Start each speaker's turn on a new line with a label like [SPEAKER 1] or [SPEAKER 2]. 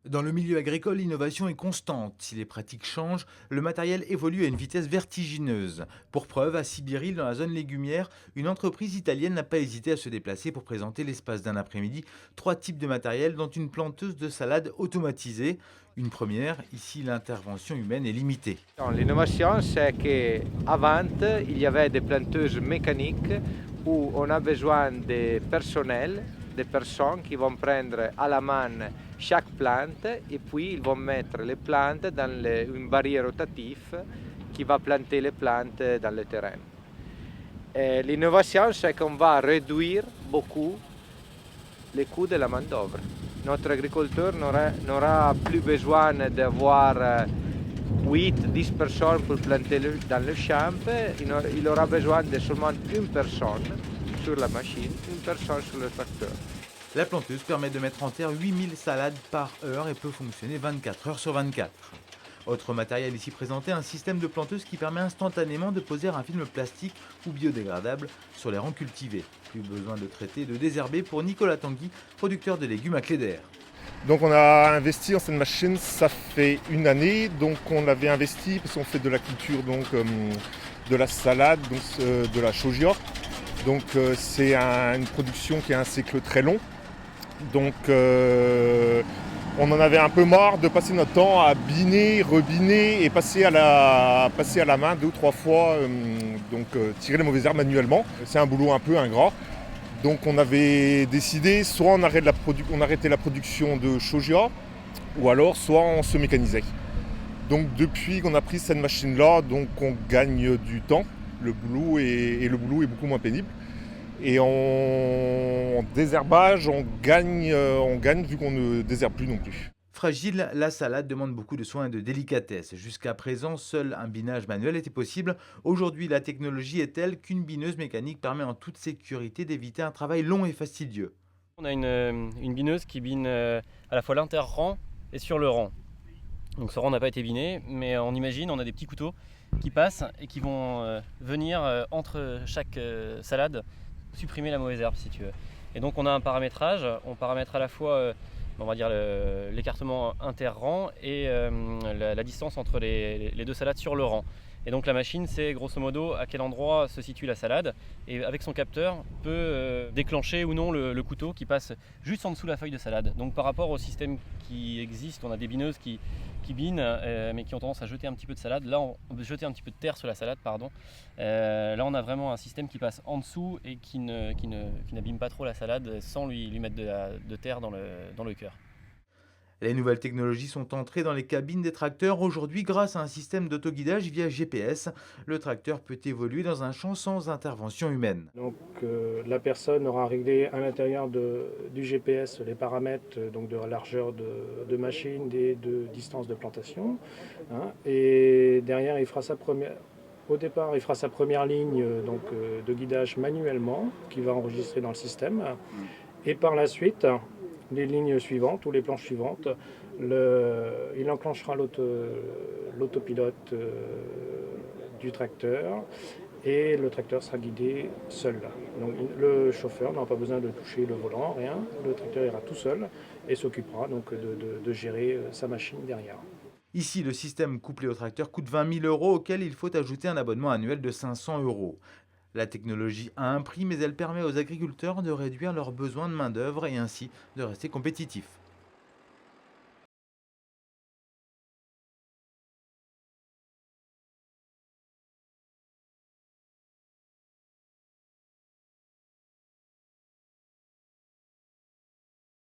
[SPEAKER 1] Dans le milieu agricole, l'innovation est constante. Si les pratiques changent, le matériel évolue à une vitesse vertigineuse. Pour preuve, à Sibiril, dans la zone légumière, une entreprise italienne n'a pas hésité à se déplacer pour présenter l'espace d'un après-midi trois types de matériel, dont une planteuse de salade automatisée. Une première, ici l'intervention humaine est limitée.
[SPEAKER 2] Non, l'innovation, c'est qu'avant, il y avait des planteuses mécaniques où on a besoin de personnel, des personnes qui vont prendre à la main chaque plante et puis ils vont mettre les plantes dans une barrière rotative qui va planter les plantes dans le terrain. Et l'innovation, c'est qu'on va réduire beaucoup les coûts de la main-d'œuvre. Notre agriculteur n'aura plus besoin d'avoir 8-10 personnes pour planter dans le champ. Il aura besoin de seulement une personne sur la machine, une personne sur le tracteur.
[SPEAKER 1] La planteuse permet de mettre en terre 8000 salades par heure et peut fonctionner 24 heures sur 24. Autre matériel ici présenté, un système de planteuse qui permet instantanément de poser un film plastique ou biodégradable sur les rangs cultivés. Plus besoin de traiter et de désherber pour Nicolas Tanguy, producteur de légumes à Cléder.
[SPEAKER 3] Donc on a investi en cette machine, ça fait une année. Donc on avait investi parce qu'on fait de la culture, de la salade, de la chaugia. Donc c'est une production qui a un cycle très long. Donc on en avait un peu marre de passer notre temps à biner, rebiner et passer à la main 2 ou 3 fois, tirer les mauvaises herbes manuellement. C'est un boulot un peu ingrat. Donc on avait décidé soit on arrêtait la production de chaugia, ou alors soit on se mécanisait. Donc depuis qu'on a pris cette machine-là, donc on gagne du temps, le boulot est beaucoup moins pénible. Et en désherbage, on gagne vu qu'on ne désherbe plus non plus.
[SPEAKER 1] Fragile, la salade demande beaucoup de soins et de délicatesse. Jusqu'à présent, seul un binage manuel était possible. Aujourd'hui, la technologie est telle qu'une bineuse mécanique permet en toute sécurité d'éviter un travail long et fastidieux.
[SPEAKER 4] On a une bineuse qui bine à la fois l'inter-rang et sur le rang. Donc ce rang n'a pas été biné, mais on imagine, on a des petits couteaux qui passent et qui vont venir entre chaque salade supprimer la mauvaise herbe si tu veux. Et donc on a un paramétrage, on paramètre à la fois on va dire l'écartement inter-rang et la distance entre les deux salades sur le rang. Et donc la machine sait grosso modo à quel endroit se situe la salade et avec son capteur peut déclencher ou non le couteau qui passe juste en dessous de la feuille de salade. Donc par rapport au système qui existe, on a des bineuses qui binent mais qui ont tendance à jeter un petit peu de salade. Là, jeter un petit peu de terre sur la salade, pardon. Là on a vraiment un système qui passe en dessous et qui n'abîme pas trop la salade sans lui mettre de terre dans le cœur.
[SPEAKER 1] Les nouvelles technologies sont entrées dans les cabines des tracteurs. Aujourd'hui, grâce à un système d'autoguidage via GPS, le tracteur peut évoluer dans un champ sans intervention humaine.
[SPEAKER 5] Donc la personne aura réglé à l'intérieur du GPS les paramètres donc de largeur de machine, de distance de plantation. Hein, et derrière, au départ, il fera sa première ligne de guidage manuellement qui va enregistrer dans le système. Et par la suite, les lignes suivantes ou les planches suivantes, il enclenchera l'autopilote du tracteur et le tracteur sera guidé seul. Donc le chauffeur n'aura pas besoin de toucher le volant, rien. Le tracteur ira tout seul et s'occupera donc de gérer sa machine derrière.
[SPEAKER 1] Ici, le système couplé au tracteur coûte 20 000 euros auquel il faut ajouter un abonnement annuel de 500 euros. La technologie a un prix, mais elle permet aux agriculteurs de réduire leurs besoins de main-d'œuvre et ainsi de rester compétitifs.